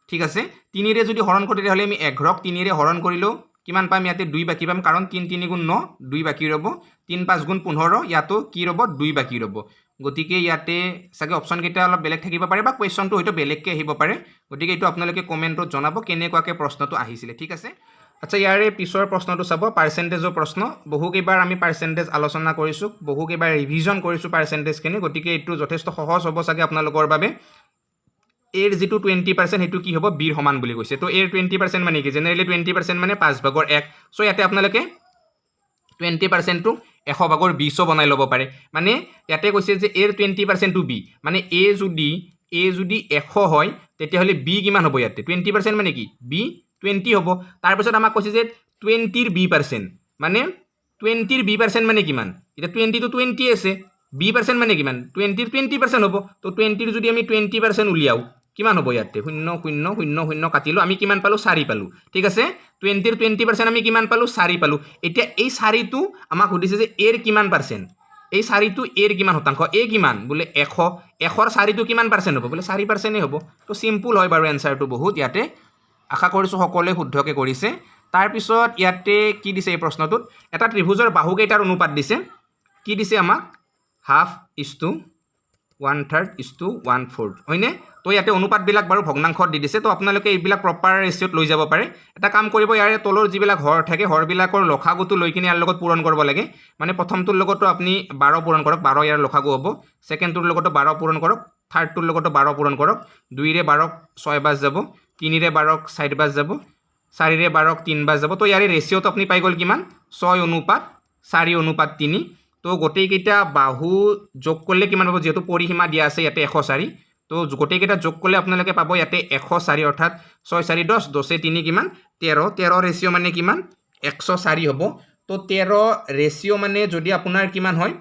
ঠিক আছে 3 ৰে যদি হৰণ কৰো তেতিয়াহলে আমি 11 ক 3 ৰে হৰণ কৰিলো কিমান পাম ইয়াতে 2 বাকি পাম কাৰণ 3 3 গুণ 9 2 বাকি ৰব 3 5 গুণ 15 ইয়াতো কি ৰব 2 বাকি ৰব গতিকে ইয়াতে সাকে অপচন কেইটা অলপ বেলেগ থাকিব পাৰে বা কোৱেশ্চনটো হয়তো বেলেগকে আহিব পাৰে গতিকে এটো আপোনালোকে কমেন্টত জনাব কেনেকুৱাকে প্ৰশ্নটো আহিছিল ঠিক আছে আচ্ছা ইয়াৰে পিছৰ প্ৰশ্নটো চাব পাৰ্সেন্টেজৰ প্ৰশ্ন বহুকেইবাৰ আমি পাৰ্সেন্টেজ আলোচনা কৰিছো বহুকেইবাৰ ৰিভিজন কৰিছো পাৰ্সেন্টেজ খিনি গতিকে এটো যথেষ্ট সহজ হ'ব সাকে আপোনালোকৰ বাবে এৰ যেটো 20% হেতু কি হ'ব b সমান বুলি কৈছে তো এৰ 20% মানে কি জেনাৰেলি 20% মানে 5/1 সো ইয়াতে আপোনালোকে 20% টো 100/20 বনাই ল'ব পাৰে মানে ইয়াতে কৈছে যে এৰ 20% টু b মানে a যদি 100 হয় তেতিয়া হলে b কিমান হ'ব ইয়াতে 20% মানে কি b 20 হ'ব তাৰ পিছত আমাক কৈছে যে 20 ৰ b% মানে 20 ৰ b% মানে কিমান এটা 20 to 20 আছে b% মানে কিমান 20 ৰ 20% হ'ব তো 20 ৰ যদি আমি 20% উলিয়াও কিমান হ'ব ইয়াতে 0 0 0 0 কাটিলো আমি কিমান পালো 4 পালো ঠিক আছে 20 ৰ 20% আমি কিমান পালো 4 পালো এতিয়া এই 4 টো আমাক সুধিছে যে এৰ কিমান পাৰ্সেন্ট এই 4 টো এৰ কিমান শতাংশ এ কিমান বোলে 100 100 4 টো কিমান পাৰ্সেন্ট হ'ব বোলে 4% এ হ'ব তো সিম্পল হয় বাৰু এনসাৰটো বহুত ইয়াতে আশা কৰিছো সকলোৱে শুদ্ধকে কৰিছে তাৰ পিছত ইয়াতে কি দিছে এই প্ৰশ্নটোত এটা ত্ৰিভুজৰ বাহু কেইটাৰ অনুপাত দিছে কি দিছে আমাক half is to 1/3 is to 1/4 হয়নে তো ইয়াতে অনুপাত বিলাক বাৰু ভগ্নাংশত দি দিছে তো আপোনালোকে এইবিলাক প্ৰপাৰ ৰেশিওত লৈ যাব পাৰে এটা কাম কৰিব ইয়াৰে তলৰ যিবিলাক হৰ থাকে হৰ বিলাকৰ লখাগুটো লৈ কিনে ইয়াৰ লগত পূৰণ কৰিব লাগে মানে প্ৰথমটোৰ লগতো আপুনি 12 পূৰণ কৰক 12 ইয়াৰ লখাগু হ'ব সেকেন্ডটোৰ লগতো 12 পূৰণ কৰক থাৰ্ডটোৰ লগতো 12 পূৰণ কৰক 2 ৰে 12 6 বাজ যাব 3ৰে 12ক 4 বাজ যাব 4ৰে 12ক 3 বাজ যাব তো ইয়াৰে ৰেচিঅ'টো আপুনি পাই গ'ল কিমান 6:4:3 তো গোটেইকেইটা বাহু যোগ কৰিলে কিমান হ'ব যেহেতু পৰিসীমা দিয়া আছে ইয়াতে 104 তো গোটেইকেইটা যোগ কৰিলে আপোনালোকে পাব ইয়াতে 104 অৰ্থাৎ 6 4 10 10 3 কিমান 13 13 ৰেচিঅ' মানে কিমান 104 হ'ব তো 13 ৰেচিঅ' মানে যদি আপোনাৰ কিমান হয়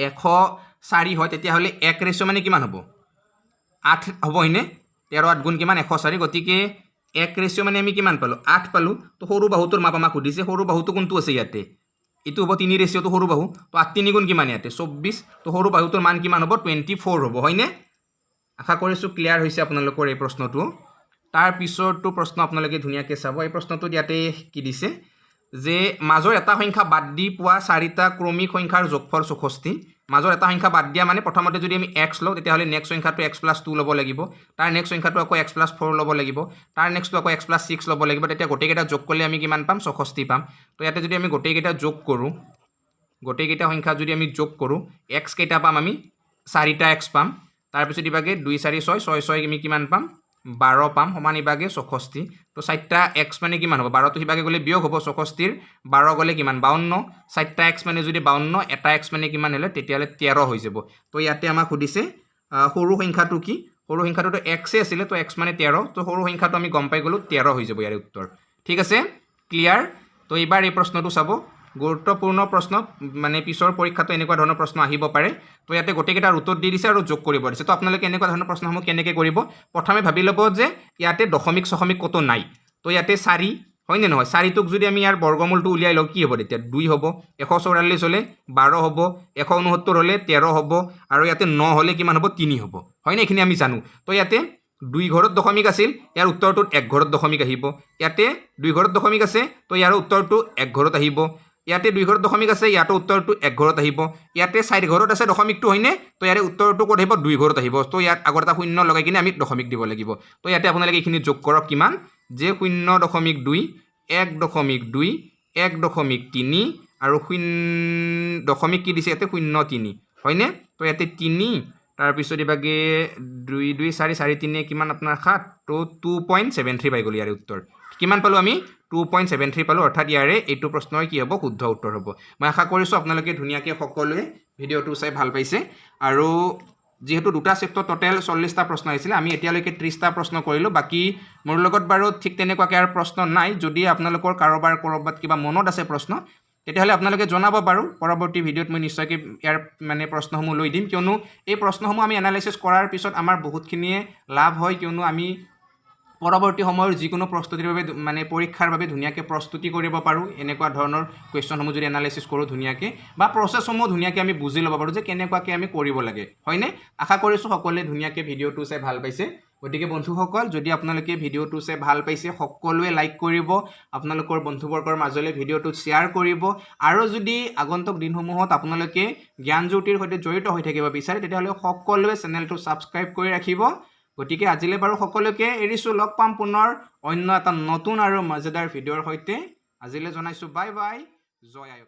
104 হয় তেতিয়াহ'লে 1 ৰেচিঅ' মানে কিমান হ'ব 8 হ'ব হয়নে 13 8 গুণ কিমান 104 গতিকে 1 ৰেচিঅ' মানে আমি কিমান পালোঁ 8 পালোঁ তো সৰু বাহুটোৰ মাপ আমাক সুধিছে সৰু বাহুটো কোনটো আছে ইয়াতে এইটো হ'ব 3 ৰেচিঅ'টো সৰু বাহু তো 8 3 গুণ কিমান ইয়াতে 24 তো সৰু বাহুটোৰ মান কিমান হ'ব 24 হ'ব হয়নে আশা কৰিছোঁ ক্লিয়াৰ হৈছে আপোনালোকৰ এই প্ৰশ্নটো তাৰ পিছৰটো প্ৰশ্ন আপোনালোকে ধুনীয়াকৈ চাব এই প্ৰশ্নটো ইয়াতে কি দিছে যে মাজৰ এটা সংখ্যা বাদ দি পোৱা 4টা ক্ৰমিক সংখ্যাৰ যোগফল 64 মাজৰ এটা সংখ্যা বাদ দিয়া মানে প্ৰথমতে যদি আমি x লওঁ তেতিয়াহ'লে নেক্সট সংখ্যাটো x + 2 ল'ব লাগিব তাৰ নেক্সট সংখ্যাটো আকৌ x + 4 ল'ব লাগিব তাৰ নেক্সটটো আকৌ x + 6 ল'ব লাগিব তেতিয়া গোটেইকেইটা যোগ কৰিলে আমি কিমান পাম 64 পাম তো ইয়াতে যদি আমি গোটেইকেইটা যোগ কৰোঁ গোটেইকেইটা সংখ্যা যদি আমি যোগ কৰোঁ x কেইটা পাম আমি 4টা x পাম তাৰপিছত ইভাগে 2 4 6 6 6 আমি কিমান পাম 12 পাম সমান ইভাগে 64 তো 4টা x মানে কিমান হ'ব 12 তো ইভাগে গ'লে বিয়োগ হ'ব 64 12 গ'লে কিমান 52 4টা x মানে যদি 52 এটা x মানে কিমান হ'লে তেতিয়াহ'লে 13 হৈ যাব তো ইয়াতে আমাক সুধিছে সৰু সংখ্যাটো কি সৰু সংখ্যাটো x আছিলে তো x মানে 13 তো সৰু সংখ্যাটো আমি গম পাই গ'লো 13 হৈ যাব ইয়াৰ উত্তৰ ঠিক আছে ক্লিয়াৰ তো এবাৰ এই প্ৰশ্নটো চাব গুৰুত্বপূৰ্ণ প্ৰশ্ন মানে পিছৰ পৰীক্ষাটো এনেকুৱা ধৰণৰ প্ৰশ্ন আহিব পাৰে তো ইয়াতে গোটেইকেইটাৰ উত্তৰ দি দিছে আৰু যোগ কৰিব দিছে তো আপোনালোকে এনেকুৱা ধৰণৰ প্ৰশ্নসমূহ কেনেকৈ কৰিব প্ৰথমে ভাবি ল'ব যে ইয়াতে দশমিক ছশমিক ক'তো নাই তো ইয়াতে 4 হয়নে নহয় 4টোক যদি আমি ইয়াৰ বৰ্গমূলটো উলিয়াই লওঁ কি হ'ব তেতিয়া 2 হ'ব 144 হ'লে 12 হ'ব 169 হ'লে 13 হ'ব আৰু ইয়াতে 9 হ'লে কিমান হ'ব 3 হ'ব হয়নে এইখিনি আমি জানো তো ইয়াতে 2 ঘৰত দশমিক আছিল ইয়াৰ উত্তৰটোত 1 ঘৰত দশমিক আহিব ইয়াতে 2 ঘৰত দশমিক আছে তো ইয়াৰ উত্তৰটো 1 ঘৰত আহিব ইয়াতে 2 ঘৰত দশমিক আছে ইয়াতো উত্তৰটো 1 ঘৰত আহিব ইয়াতে 4 ঘৰত আছে দশমিকটো হয়নে তো ইয়াৰে উত্তৰটো ক'ত আহিব 2 ঘৰত আহিব তো ইয়াত আগত এটা শূন্য লগাই কিনে আমি দশমিক দিব লাগিব তো ইয়াতে আপোনালোকে এইখিনি যোগ কৰক কিমান যে 0.2 1.2 1.3 আৰু দশমিক কি দিছে ইয়াতে 0.3 হয়নে তো ইয়াতে 3 তাৰপিছত ইভাগে 2 2 4 4 3 কিমান আপোনাৰ 7 তো 2.73 পাই গ'ল ইয়াৰে উত্তৰ কিমান পালোঁ আমি 2.73 পালোঁ অৰ্থাৎ ইয়াৰে এইটো প্ৰশ্নৰ কি হ'ব শুদ্ধ উত্তৰ হ'ব মই আশা কৰিছোঁ আপোনালোকে ধুনীয়াকৈ সকলোৱে ভিডিঅ'টো চাই ভাল পাইছে আৰু যেহেতু দুটা চেপ্টাৰ টোটেল 40টা প্ৰশ্ন আহিছিলে আমি এতিয়ালৈকে 30টা প্ৰশ্ন কৰিলোঁ বাকী মোৰ লগত বাৰু ঠিক তেনেকুৱাকৈ আৰু প্ৰশ্ন নাই যদি আপোনালোকৰ কাৰোবাৰ ক'ৰবাত কিবা মনত আছে প্ৰশ্ন তেতিয়াহ'লে আপোনালোকে জনাব বাৰু পৰৱৰ্তী ভিডিঅ'ত মই নিশ্চয়কৈ ইয়াৰ মানে প্ৰশ্নসমূহ লৈ দিম কিয়নো এই প্ৰশ্নসমূহ আমি এনালাইচিছ কৰাৰ পিছত আমাৰ বহুতখিনিয়ে লাভ হয় কিয়নো আমি পৰৱৰ্তী সময়ৰ যিকোনো প্ৰস্তুতিৰ বাবে মানে পৰীক্ষাৰ বাবে ধুনীয়াকৈ প্ৰস্তুতি কৰিব পাৰোঁ এনেকুৱা ধৰণৰ কুৱেশ্যনসমূহ যদি এনালাইচিছ কৰোঁ ধুনীয়াকৈ বা প্ৰচেছসমূহ ধুনীয়াকৈ আমি বুজি ল'ব পাৰোঁ যে কেনেকুৱাকৈ আমি কৰিব লাগে হয়নে আশা কৰিছোঁ সকলোৱে ধুনীয়াকৈ ভিডিঅ'টো চাই ভাল পাইছে গতিকে বন্ধুসকল যদি আপোনালোকে ভিডিঅ'টো চাই ভাল পাইছে সকলোৱে লাইক কৰিব আপোনালোকৰ বন্ধুবৰ্গৰ মাজলৈ ভিডিঅ'টো শ্বেয়াৰ কৰিব আৰু যদি আগন্তুক দিনসমূহত আপোনালোকে জ্ঞানজ্যোতিৰ সৈতে জড়িত হৈ থাকিব বিচাৰে তেতিয়াহ'লে সকলোৱে চেনেলটো ছাবস্ক্ৰাইব কৰি ৰাখিব গতিকে আজিলৈ বাৰু সকলোকে এৰিছোঁ লগ পাম পুনৰ অন্য এটা নতুন আৰু মজাদাৰ ভিডিঅ'ৰ সৈতে আজিলৈ জনাইছোঁ বাই বাই জয় আই